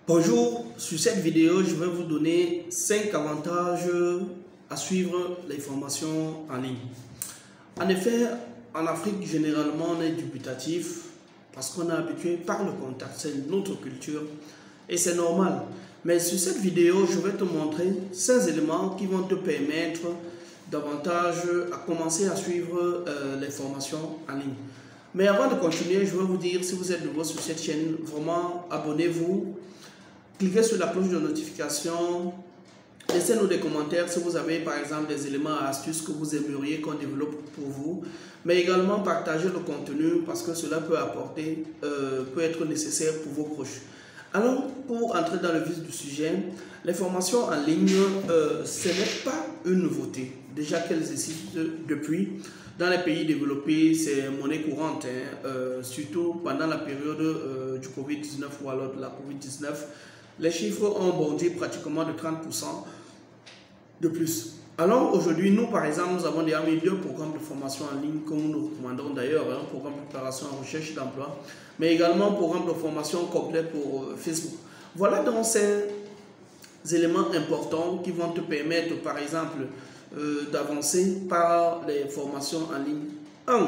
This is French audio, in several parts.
Bonjour, sur cette vidéo, je vais vous donner 5 avantages à suivre les formations en ligne. En effet, en Afrique, généralement, on est dubitatif parce qu'on est habitué par le contact, c'est notre culture et c'est normal. Mais sur cette vidéo, je vais te montrer 5 éléments qui vont te permettre davantage à commencer à suivre les formations en ligne. Mais avant de continuer, je vais vous dire, si vous êtes nouveau sur cette chaîne, vraiment abonnez-vous. Cliquez sur la cloche de notification, laissez-nous des commentaires si vous avez par exemple des éléments et astuces que vous aimeriez qu'on développe pour vous, mais également partagez le contenu parce que cela peut apporter, peut être nécessaire pour vos proches. Alors, pour entrer dans le vif du sujet, les formations en ligne, ce n'est pas une nouveauté, déjà qu'elles existent depuis. Dans les pays développés, c'est monnaie courante, surtout pendant la période du Covid-19 ou alors de la Covid-19. Les chiffres ont bondi pratiquement de 30% de plus. Alors aujourd'hui, nous par exemple, nous avons déjà mis 2 programmes de formation en ligne que nous recommandons d'ailleurs, un programme de préparation en recherche d'emploi, mais également un programme de formation complet pour Facebook. Voilà donc ces éléments importants qui vont te permettre par exemple d'avancer par les formations en ligne. 1.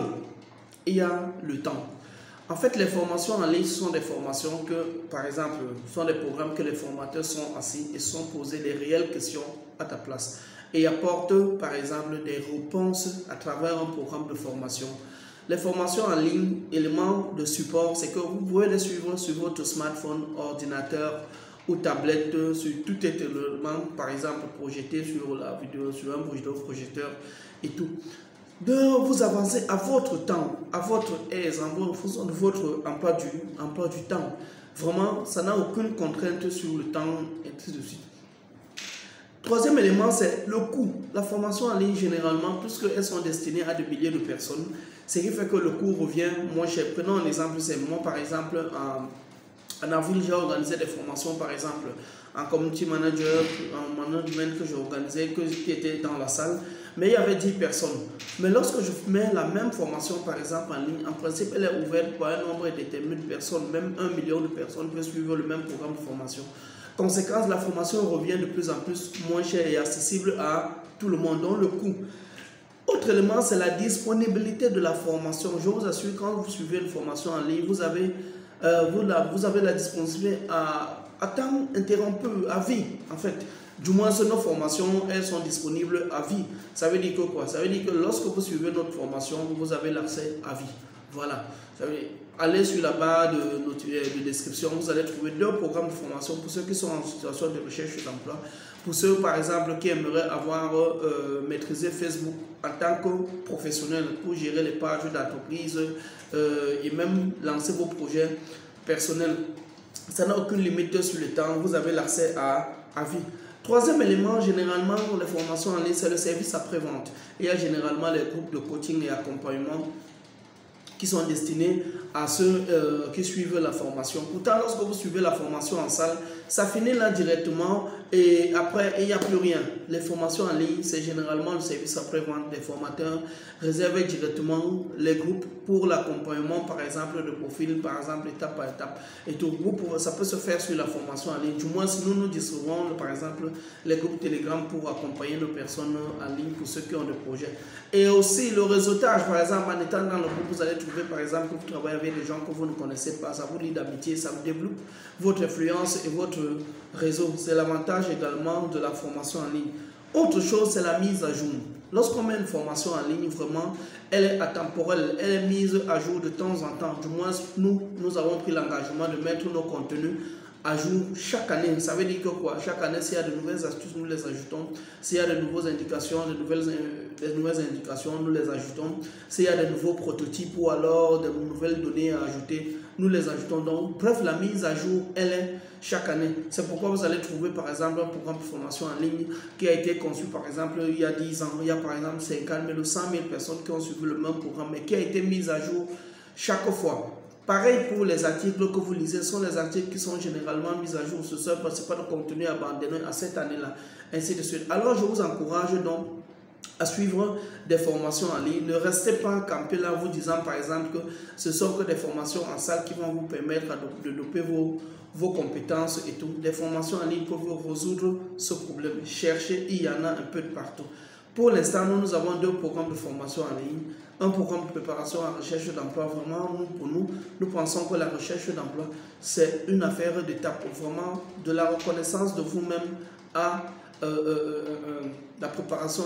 Il y a le temps. En fait, les formations en ligne sont des formations que, par exemple, sont des programmes que les formateurs sont assis et sont posés des réelles questions à ta place et apportent, par exemple, des réponses à travers un programme de formation. Les formations en ligne, éléments de support, c'est que vous pouvez les suivre sur votre smartphone, ordinateur ou tablette, sur tout élément, par exemple, projeté sur la vidéo, sur un vidéoprojecteur et tout. De vous avancer à votre temps, à votre aise, en fonction de votre emploi du temps. Vraiment, ça n'a aucune contrainte sur le temps, et ainsi de suite. Troisième élément, c'est le coût. La formation en ligne, généralement, puisqu'elles sont destinées à des milliers de personnes, ce qui fait que le coût revient moins cher. Prenons un exemple, c'est moi, par exemple, en avril, j'ai organisé des formations, par exemple, en community manager, en management que j'ai organisé, qui était dans la salle, mais il y avait 10 personnes. Mais lorsque je mets la même formation, par exemple, en ligne, en principe, elle est ouverte pour un nombre déterminé de personnes, même 1 million de personnes peuvent suivre le même programme de formation. Conséquence, la formation revient de plus en plus moins chère et accessible à tout le monde, donc le coût. Autre élément, c'est la disponibilité de la formation. Je vous assure, quand vous suivez une formation en ligne, vous avez la disponibilité à temps interrompu, à vie, en fait. Du moins, nos formations, elles sont disponibles à vie. Ça veut dire que quoi? Ça veut dire que lorsque vous suivez notre formation, vous avez l'accès à vie. Voilà. Allez sur la barre de description, vous allez trouver 2 programmes de formation pour ceux qui sont en situation de recherche d'emploi. Pour ceux, par exemple, qui aimeraient avoir maîtrisé Facebook en tant que professionnel pour gérer les pages d'entreprise et même lancer vos projets personnels. Ça n'a aucune limite sur le temps, vous avez l'accès à vie. Troisième élément, généralement, les formations en ligne, c'est le service après-vente. Il y a généralement les groupes de coaching et accompagnement qui sont destinés à ceux qui suivent la formation. Pourtant, lorsque vous suivez la formation en salle, ça finit là directement et après, il n'y a plus rien. Les formations en ligne, c'est généralement le service après-vente des formateurs réservés directement les groupes pour l'accompagnement, par exemple, de profil, par exemple, étape par étape. Et tout groupe, ça peut se faire sur la formation en ligne. Du moins, si nous distribuons, par exemple, les groupes Telegram pour accompagner nos personnes en ligne pour ceux qui ont des projets. Et aussi, le réseautage, par exemple, en étant dans le groupe, vous allez trouver, par exemple, que vous travaillez avec des gens que vous ne connaissez pas. Ça vous lie d'amitié, ça vous développe votre influence et votre réseau. C'est l'avantage également de la formation en ligne. Autre chose, c'est la mise à jour. Lorsqu'on met une formation en ligne, vraiment, elle est atemporelle, elle est mise à jour de temps en temps. Du moins, nous avons pris l'engagement de mettre nos contenus à jour chaque année. Ça veut dire que quoi? Chaque année, s'il y a de nouvelles astuces, nous les ajoutons. S'il y a de nouvelles indications, de nouvelles indications, nous les ajoutons. S'il y a de nouveaux prototypes ou alors de nouvelles données à ajouter, nous les ajoutons. Donc, bref, la mise à jour, elle est chaque année. C'est pourquoi vous allez trouver, par exemple, un programme de formation en ligne qui a été conçu, par exemple, il y a 10 ans. Il y a, par exemple, 50 000 ou 100 000 personnes qui ont suivi le même programme, mais qui a été mis à jour chaque fois. Pareil pour les articles que vous lisez, ce sont les articles qui sont généralement mis à jour. Ce n'est pas de contenu abandonné à cette année-là, ainsi de suite. Alors, je vous encourage donc à suivre des formations en ligne. Ne restez pas campé là vous disant par exemple que ce sont que des formations en salle qui vont vous permettre de développer vos compétences et tout. Des formations en ligne pour vous résoudre ce problème. Cherchez, il y en a un peu de partout. Pour l'instant, nous avons 2 programmes de formation en ligne. Un programme de préparation à la recherche d'emploi. Vraiment, pour nous pensons que la recherche d'emploi, c'est une affaire d'étape. Vraiment, de la reconnaissance de vous-même à la préparation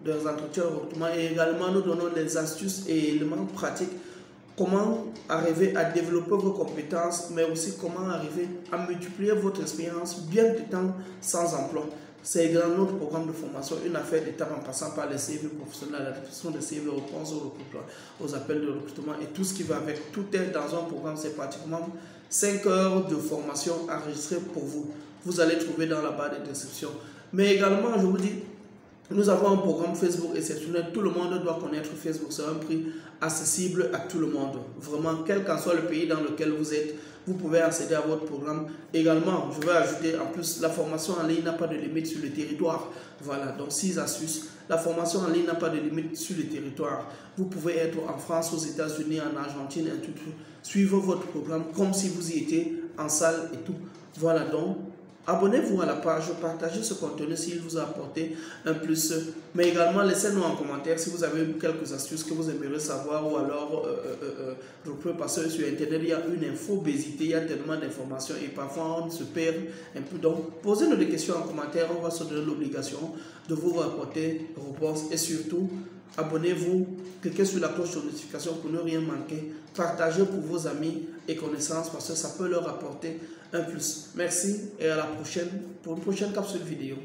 des entretiens de recrutement. Et également, nous donnons des astuces et éléments pratiques. Comment arriver à développer vos compétences, mais aussi comment arriver à multiplier votre expérience bien du temps sans emploi. C'est également notre programme de formation, une affaire d'étape en passant par les CV professionnels, la rédaction des CV, réponse aux appels de recrutement et tout ce qui va avec. Tout est dans un programme, c'est pratiquement 5 heures de formation enregistrées pour vous. Vous allez trouver dans la barre de description. Mais également, je vous dis, nous avons un programme Facebook exceptionnel. Tout le monde doit connaître Facebook. C'est un prix accessible à tout le monde. Vraiment, quel qu'en soit le pays dans lequel vous êtes, vous pouvez accéder à votre programme. Également, je vais ajouter, en plus, la formation en ligne n'a pas de limite sur le territoire. Voilà, donc 6 astuces. La formation en ligne n'a pas de limite sur le territoire. Vous pouvez être en France, aux États-Unis, en Argentine, et tout. Suivez votre programme comme si vous y étiez en salle et tout. Voilà donc. Abonnez-vous à la page, partagez ce contenu s'il vous a apporté un plus. Mais également, laissez-nous en commentaire si vous avez quelques astuces que vous aimeriez savoir ou alors, parce que sur Internet, il y a une infobésité, il y a tellement d'informations et parfois on se perd un peu. Donc, posez-nous des questions en commentaire, on va se donner l'obligation de vous rapporter réponses et surtout, abonnez-vous, cliquez sur la cloche de notification pour ne rien manquer. Partagez pour vos amis et connaissances parce que ça peut leur apporter un plus. Merci et à la prochaine pour une prochaine capsule vidéo.